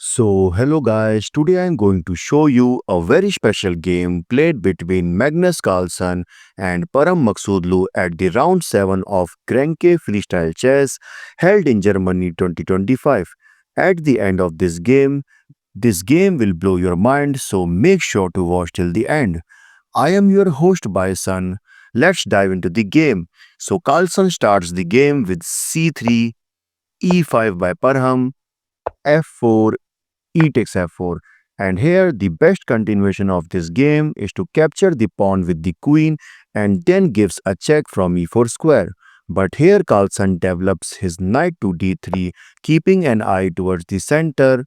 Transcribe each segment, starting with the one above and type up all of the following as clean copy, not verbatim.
Hello guys, today I am going to show you a very special game played between Magnus Carlsen and Param Maksudlu at the round 7 of Grenke Freestyle Chess held in Germany 2025. At the end of this game will blow your mind, so make sure to watch till the end. I am your host Bison. Let's dive into the game. So Carlsen starts the game with c3, e5 by Parham, f4, e takes f4. And here the best continuation of this game is to capture the pawn with the queen and then gives a check from e4 square. But here Carlsen develops his knight to d3, keeping an eye towards the center,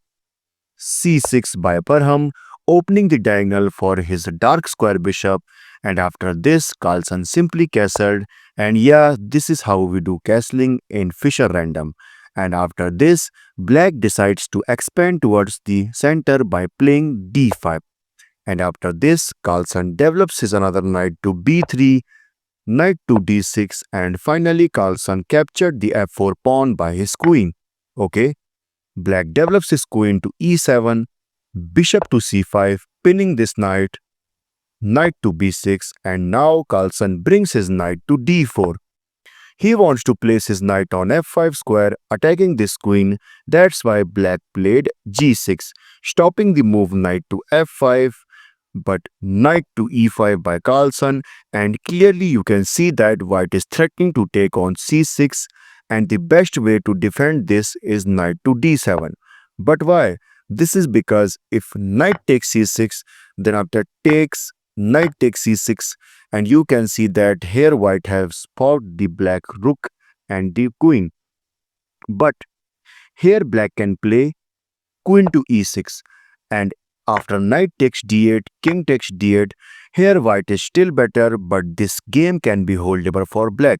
c6 by Parham, opening the diagonal for his dark square bishop. And after this, Carlsen simply castled. And yeah, this is how we do castling in Fischer Random. And after this, Black decides to expand towards the center by playing d5. And after this, Carlsen develops his another knight to b3, knight to d6, and finally Carlsen captured the f4 pawn by his queen. Okay, Black develops his queen to e7, bishop to c5, pinning this knight, knight to b6, and now Carlsen brings his knight to d4. He wants to place his knight on f5 square, attacking this queen. That's why Black played g6, stopping the move knight to f5, but knight to e5 by Carlsen, and clearly you can see that White is threatening to take on c6, and the best way to defend this is knight to d7. But why? This is because if knight takes c6, then after takes, knight takes c6, and you can see that here White has fought the Black rook and the queen. But here Black can play queen to e6, and after knight takes d8, king takes d8, here White is still better, but this game can be holdable for Black.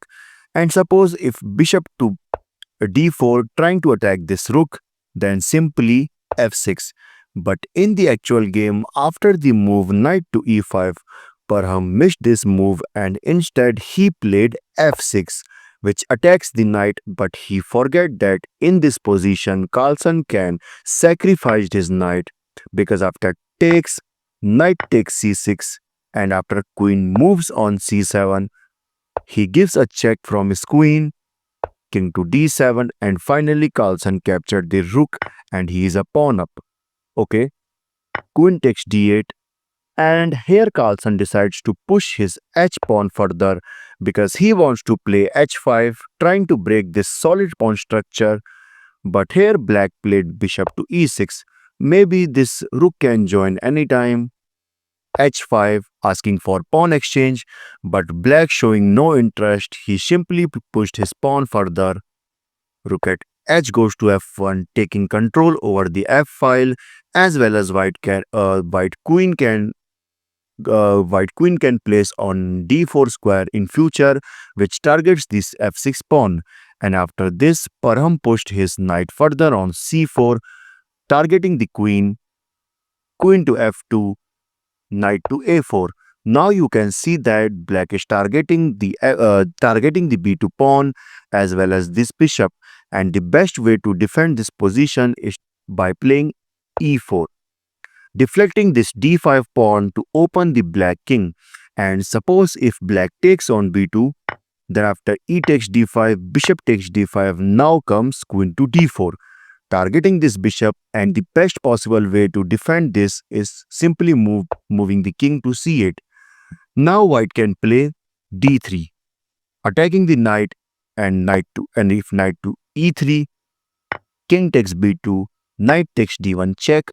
And suppose if bishop to d4 trying to attack this rook, then simply f6. But in the actual game, after the move knight to e5, Parham missed this move and instead he played f6, which attacks the knight, but he forget that in this position Carlsen can sacrifice his knight because after takes, knight takes c6, and after queen moves on c7, he gives a check from his queen, king to d7, and finally Carlsen captured the rook and he is a pawn up. Okay, queen takes d8, and here Carlsen decides to push his h pawn further because he wants to play h5, trying to break this solid pawn structure. But here Black played bishop to e6. Maybe this rook can join anytime. h5 asking for pawn exchange, but Black showing no interest, he simply pushed his pawn further. Rook at h goes to f1, taking control over the f file, as well as white queen can place on d4 square in future, which targets this f6 pawn. And after this, Parham pushed his knight further on c4, targeting the queen, queen to f2, knight to a4. Now you can see that Black is targeting the b2 pawn as well as this bishop, and the best way to defend this position is by playing e4, deflecting this d5 pawn to open the Black king. And suppose if Black takes on b2, then after e takes d5, bishop takes d5, now comes queen to d4, targeting this bishop, and the best possible way to defend this is simply moving the king to c8. Now White can play d3, attacking the knight, and if knight to e3, king takes b2, knight takes d1 check,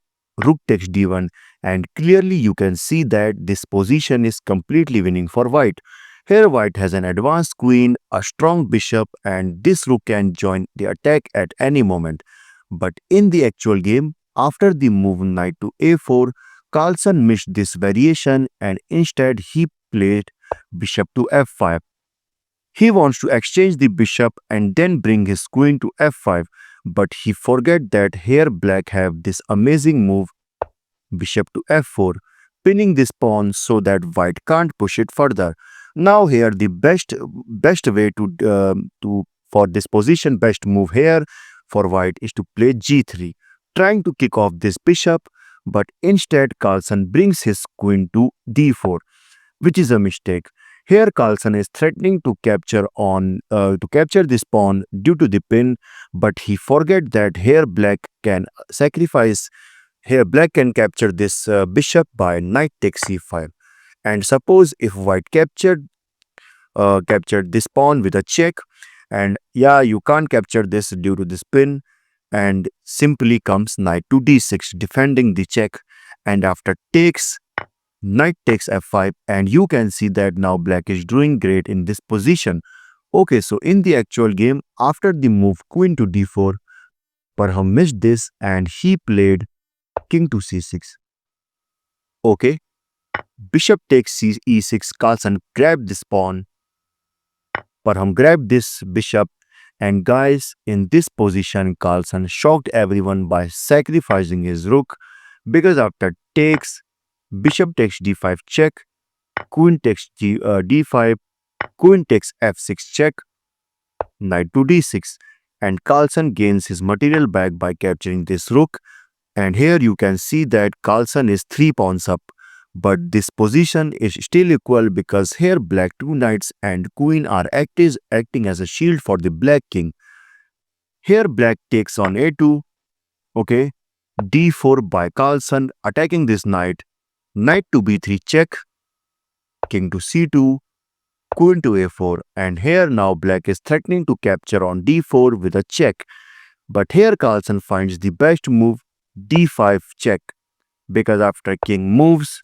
rook takes d1, and clearly you can see that this position is completely winning for White. Here White has an advanced queen, a strong bishop, and this rook can join the attack at any moment. But in the actual game, after the move knight to a4, Carlsen missed this variation and instead he played bishop to f5. He wants to exchange the bishop and then bring his queen to f5, but he forget that here Black have this amazing move bishop to f4, pinning this pawn so that White can't push it further. Now here the best way to for this position, best move here for White is to play g3, trying to kick off this bishop, but instead Carlsen brings his queen to d4, which is a mistake. Here Carlsen is threatening to capture this pawn due to the pin, but he forget that here black can capture this bishop by knight takes c5. And suppose if white captured this pawn with a check, and yeah, you can't capture this due to this pin, and simply comes knight to d6 defending the check, and after takes, knight takes f5, and you can see that now black is doing great in this position. Okay, so in the actual game, after the move queen to d4, Parham missed this and he played king to c6. Okay, bishop takes e6, Carlsen grabbed this pawn, Parham grabbed this bishop, and guys, in this position, Carlsen shocked everyone by sacrificing his rook, because after takes, bishop takes d5 check, queen takes d5, queen takes f6 check, knight to d6, and Carlsen gains his material back by capturing this rook. And here you can see that Carlsen is 3 pawns up, but this position is still equal because here black 2 knights and queen are acting as a shield for the black king. Here black takes on a2, okay, d4 by Carlsen attacking this knight, knight to b3 check, king to c2, queen to a4, and here now black is threatening to capture on d4 with a check, but here Carlsen finds the best move, d5 check, because after king moves,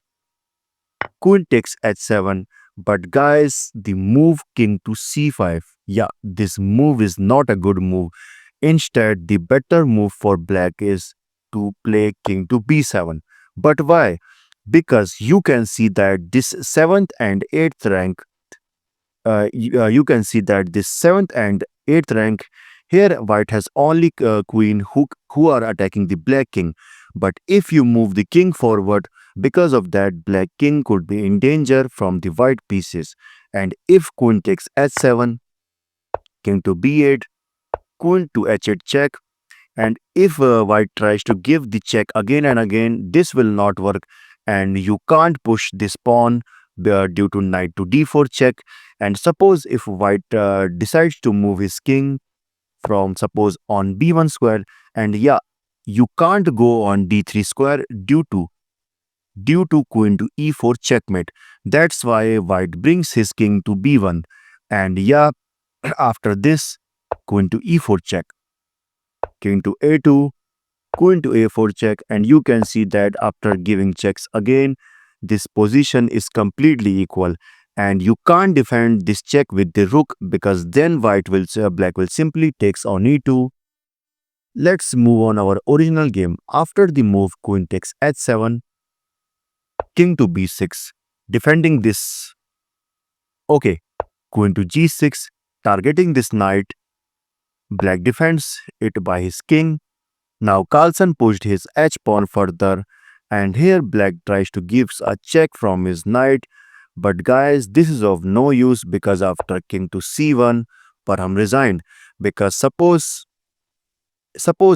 queen takes h7, but guys, the move king to c5, yeah, this move is not a good move. Instead, the better move for black is to play king to b7. But why? Because you can see that this 7th and 8th rank, you can see that this 7th and 8th rank, here white has only queen who are attacking the black king. But if you move the king forward, because of that, black king could be in danger from the white pieces. And if queen takes h7, king to b8, queen to h8 check, and if white tries to give the check again and again, this will not work, and you can't push this pawn due to knight to d4 check. And suppose if white decides to move his king from suppose on b1 square, and yeah, you can't go on d3 square due to queen to e4 checkmate. That's why white brings his king to b1, and yeah, after this, queen to e4 check, king to a2, queen to a4 check, and you can see that after giving checks again, this position is completely equal, and you can't defend this check with the rook because then black will simply takes on e2. Let's move on our original game. After the move queen takes h7, king to b6, defending this. Okay, queen to g6, targeting this knight. Black defends it by his king. Now Carlsen pushed his h-pawn further, and here black tries to give a check from his knight. But guys, this is of no use because after king to c1, Parham resigned. Because suppose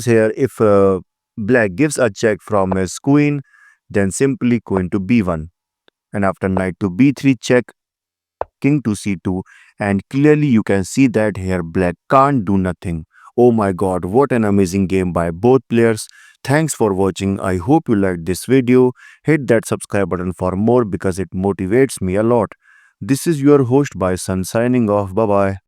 here if black gives a check from his queen, then simply queen to b1. And after knight to b3 check, king to c2, and clearly you can see that here black can't do nothing. Oh my god, what an amazing game by both players. Thanks for watching. I hope you liked this video. Hit that subscribe button for more because it motivates me a lot. This is your host Bison signing off. Bye bye.